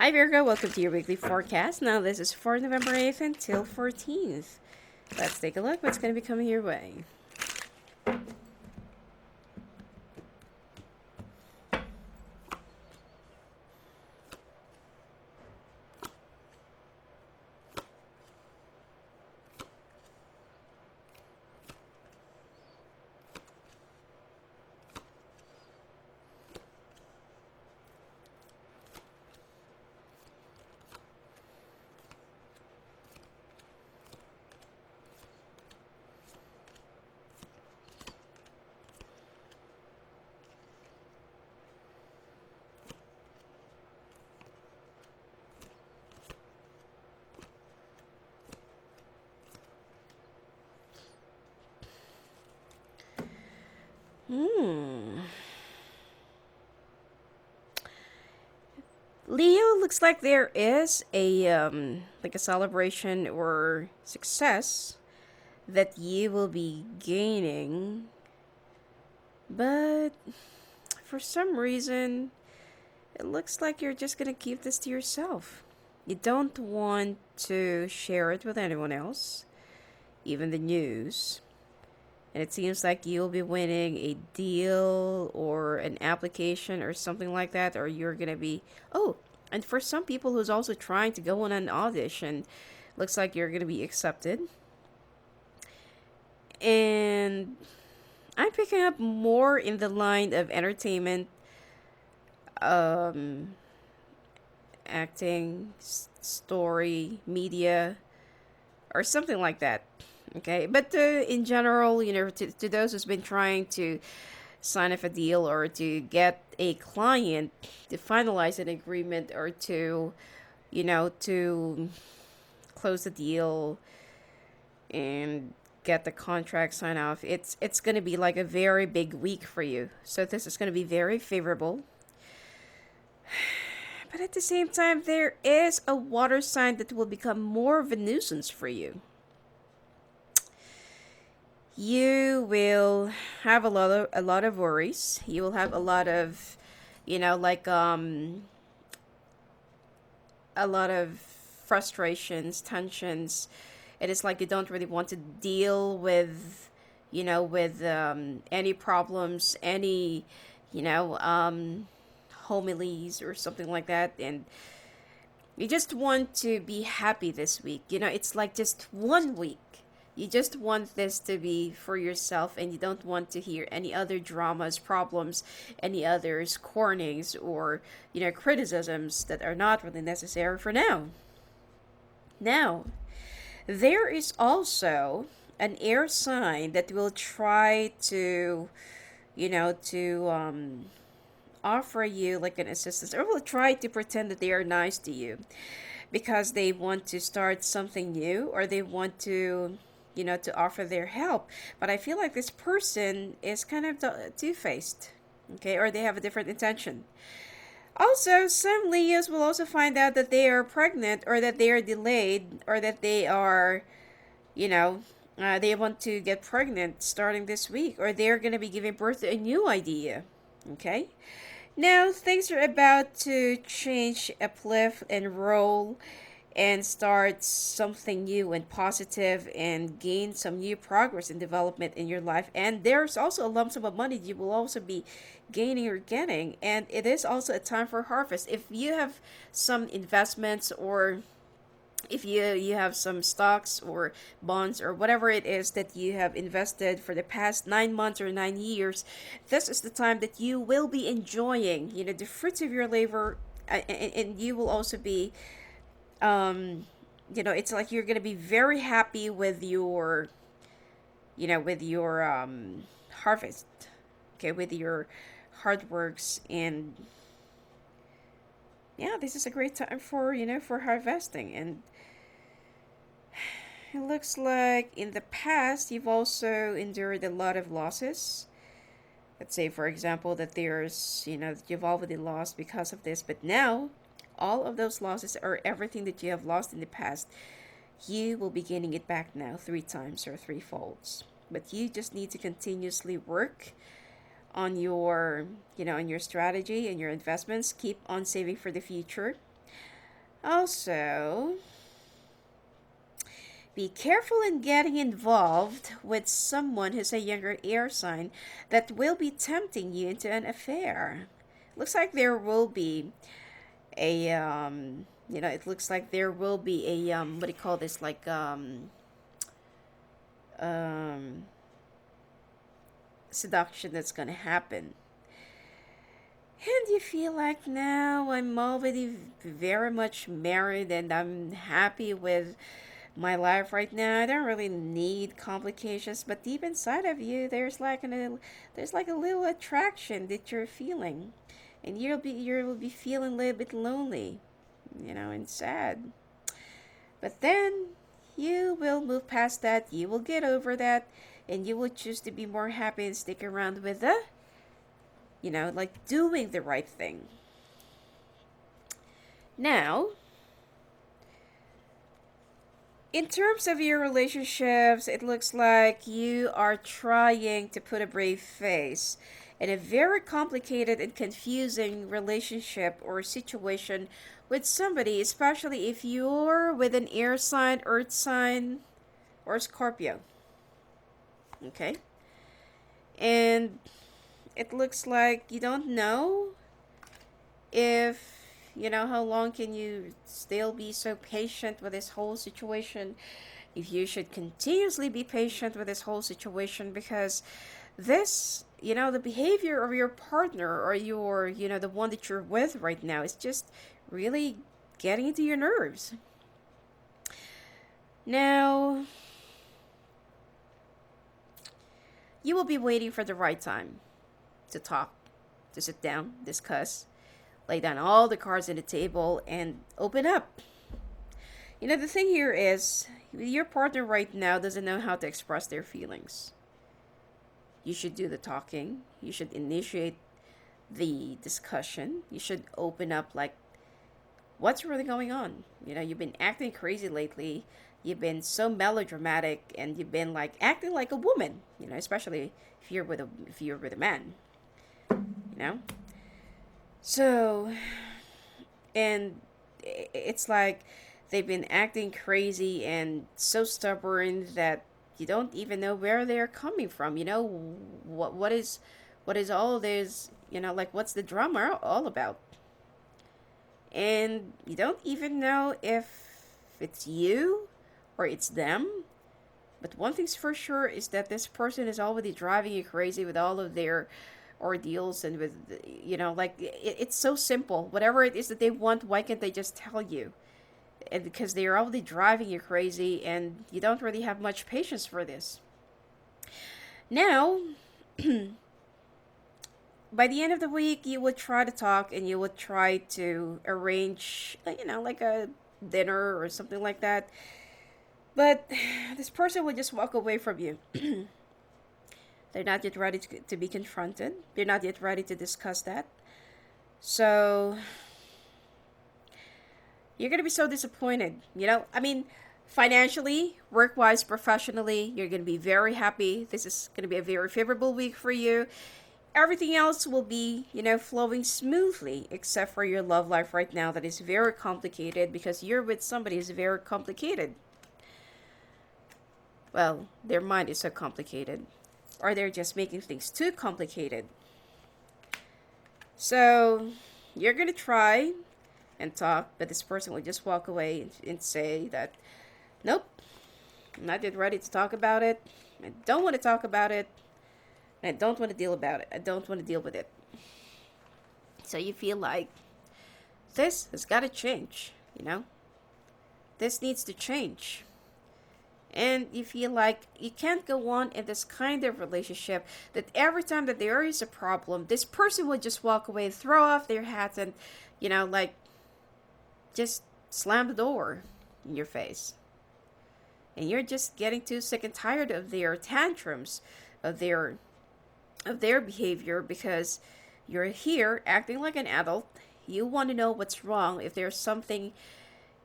Hi Virgo, welcome to your weekly forecast. Now this is for November 8th until 14th. Let's take a look what's going to be coming your way. Hmm. Leo, looks like there is a celebration or success that you will be gaining, but for some reason it looks like you're just going to keep this to yourself. You don't want to share it with anyone else, even the news. And it seems like you'll be winning a deal or an application or something like that, or you're gonna be, oh, and for some people who's also trying to go on an audition, looks like you're gonna be accepted. And I'm picking up more in the line of entertainment, um acting, story, media, or something like that. Okay, but in general, to those who's been trying to sign off a deal or to get a client to finalize an agreement or to close the deal and get the contract signed off, it's going to be like a very big week for you. So this is going to be very favorable. But at the same time, there is a water sign that will become more of a nuisance for you. You will have a lot of worries. You will have a lot of, like a lot of frustrations, tensions. It is like you don't really want to deal with, any problems, any, you know, um, homilies or something like that, and you just want to be happy this week. It's like just one week. You just want this to be for yourself, and you don't want to hear any other dramas, problems, any others, cornings, or, criticisms that are not really necessary for now. Now, there is also an air sign that will try to, offer you like an assistance, or will try to pretend that they are nice to you because they want to start something new, or they want to offer their help. But I feel like this person is kind of two-faced, okay, or they have a different intention. Also, some Leos will also find out that they are pregnant, or that they are delayed, or that they are, you know, they want to get pregnant starting this week, or they're going to be giving birth to a new idea. Okay? Now, things are about to change, uplift, and roll and start something new and positive and gain some new progress and development in your life. And there's also a lump sum of money you will also be gaining or getting. And it is also a time for harvest. If you have some investments, or if you have some stocks or bonds or whatever it is that you have invested for the past 9 months or 9 years, this is the time that you will be enjoying, the fruits of your labor, and you will also be, um, it's like you're gonna be very happy with your harvest, okay, with your hard works. And yeah, this is a great time for harvesting. And it looks like in the past you've also endured a lot of losses. Let's say, for example, that that you've already lost because of this, but now all of those losses, or everything that you have lost in the past, you will be gaining it back now 3 times or threefolds. But you just need to continuously work on your strategy and your investments. Keep on saving for the future. Also, be careful in getting involved with someone who's a younger air sign that will be tempting you into an affair. Looks like there will be it looks like there will be what do you call this? Um, seduction that's gonna happen. And you feel like now I'm already very much married and I'm happy with my life right now. I don't really need complications, but deep inside of you, there's like a little attraction that you're feeling, and you'll be feeling a little bit lonely, and sad. But then you will move past that. You will get over that, and you will choose to be more happy and stick around with like doing the right thing. Now, in terms of your relationships, it looks like you are trying to put a brave face in a very complicated and confusing relationship or situation with somebody, especially if you're with an air sign, earth sign, or Scorpio. Okay? And it looks like you don't know if how long can you still be so patient with this whole situation, if you should continuously be patient with this whole situation, because the behavior of your partner or the one that you're with right now is just really getting into your nerves. Now, you will be waiting for the right time to talk, to sit down, discuss, lay down all the cards on the table, and open up. The thing here is, your partner right now doesn't know how to express their feelings. You should do the talking. You should initiate the discussion. You should open up, like, what's really going on? You've been acting crazy lately. You've been so melodramatic, and you've been like acting like a woman. Especially if you're with a man. You know. So, and it's like they've been acting crazy and so stubborn that you don't even know where they're coming from. What is all this? Like, what's the drama all about? And you don't even know if it's you or it's them. But one thing's for sure is that this person is already driving you crazy with all of their ordeals, and with like it's so simple. Whatever it is that they want, why can't they just tell you? And because they're already driving you crazy, and you don't really have much patience for this. Now, by the end of the week, you would try to talk, and you would try to arrange, like a dinner or something like that. But this person would just walk away from you. They're not yet ready to be confronted. They're not yet ready to discuss that. So, you're going to be so disappointed. Financially, work wise, professionally, you're going to be very happy. This is going to be a very favorable week for you. Everything else will be, flowing smoothly, except for your love life right now that is very complicated because you're with somebody who's very complicated. Well, their mind is so complicated. Or they're just making things too complicated. So, you're going to try and talk, but this person will just walk away and say that, nope, I'm not yet ready to talk about it. I don't want to talk about it. I don't want to deal about it. I don't want to deal with it. So you feel like this has got to change, This needs to change. And you feel like you can't go on in this kind of relationship that every time that there is a problem, this person would just walk away and throw off their hats and, like, just slam the door in your face. And you're just getting too sick and tired of their tantrums, of their behavior, because you're here acting like an adult. You want to know what's wrong, if there's something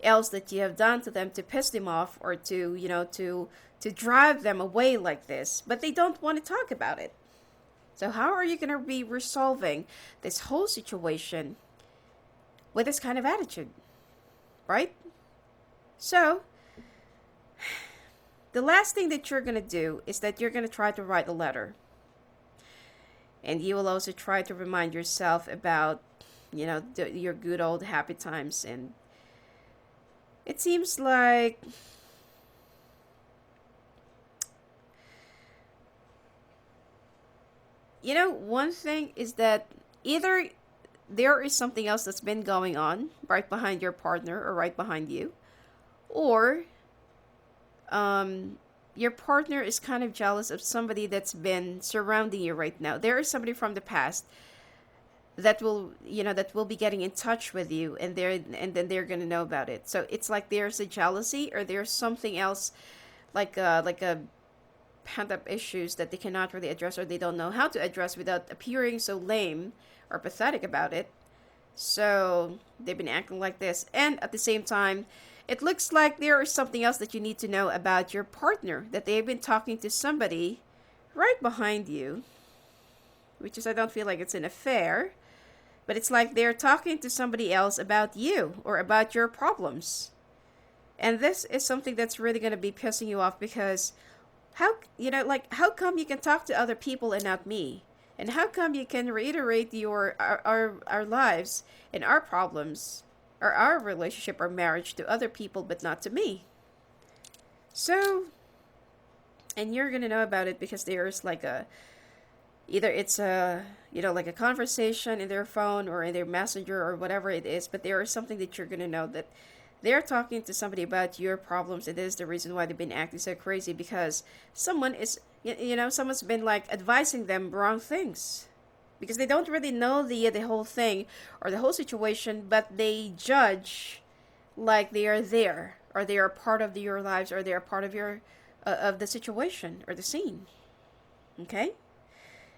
else that you have done to them to piss them off, or to drive them away like this, but they don't want to talk about it. So how are you going to be resolving this whole situation with this kind of attitude? right? So, the last thing that you're going to do is that you're going to try to write a letter. And you will also try to remind yourself about, your good old happy times. And it seems like one thing is that either there is something else that's been going on right behind your partner or right behind you, or your partner is kind of jealous of somebody that's been surrounding you right now. There is somebody from the past that will be getting in touch with you, and then they're gonna know about it. So it's like there's a jealousy, or there's something else, like a pent up issues that they cannot really address, or they don't know how to address without appearing so lame or pathetic about it. So they've been acting like this, and at the same time, it looks like there is something else that you need to know about your partner, that they've been talking to somebody right behind you, which is, I don't feel like it's an affair, but it's like they're talking to somebody else about you or about your problems. And this is something that's really going to be pissing you off, because how come you can talk to other people and not me? And how come you can reiterate our lives and our problems, or our relationship or marriage, to other people but not to me? So, and you're gonna know about it because there's like either it's like a conversation in their phone or in their messenger or whatever it is, but there is something that you're gonna know that they're talking to somebody about your problems, and this is the reason why they've been acting so crazy, because someone's been like advising them wrong things, because they don't really know the whole thing or the whole situation, but they judge like they are there, or they are part of your lives, or they are part of your of the situation or the scene. Okay,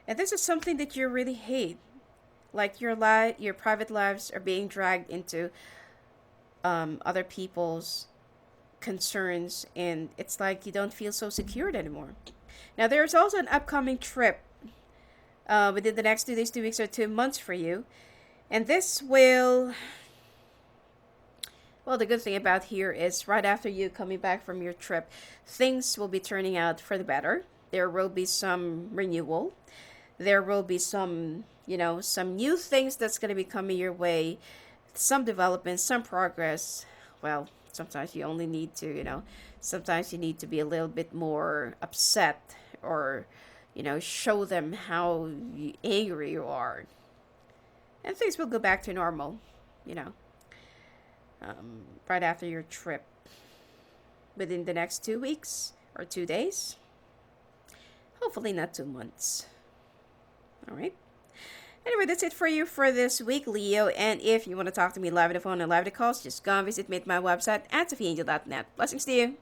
and this is something that you really hate, like your private lives are being dragged into other people's concerns, and it's like you don't feel so secured anymore. Now, there's also an upcoming trip within the next 2 days, 2 weeks, or 2 months for you. And this will, well, the good thing about here is right after you coming back from your trip, things will be turning out for the better. There will be some renewal. There will be some new things that's going to be coming your way, some development, some progress. Well, sometimes you only need to, sometimes you need to be a little bit more upset, or, show them how angry you are. And things will go back to normal, right after your trip, within the next 2 weeks or 2 days. Hopefully not 2 months. All right. Anyway, that's it for you for this week, Leo. And if you want to talk to me live on the phone and live at the calls, just go and visit me at my website at sophiaangel.net. Blessings to you.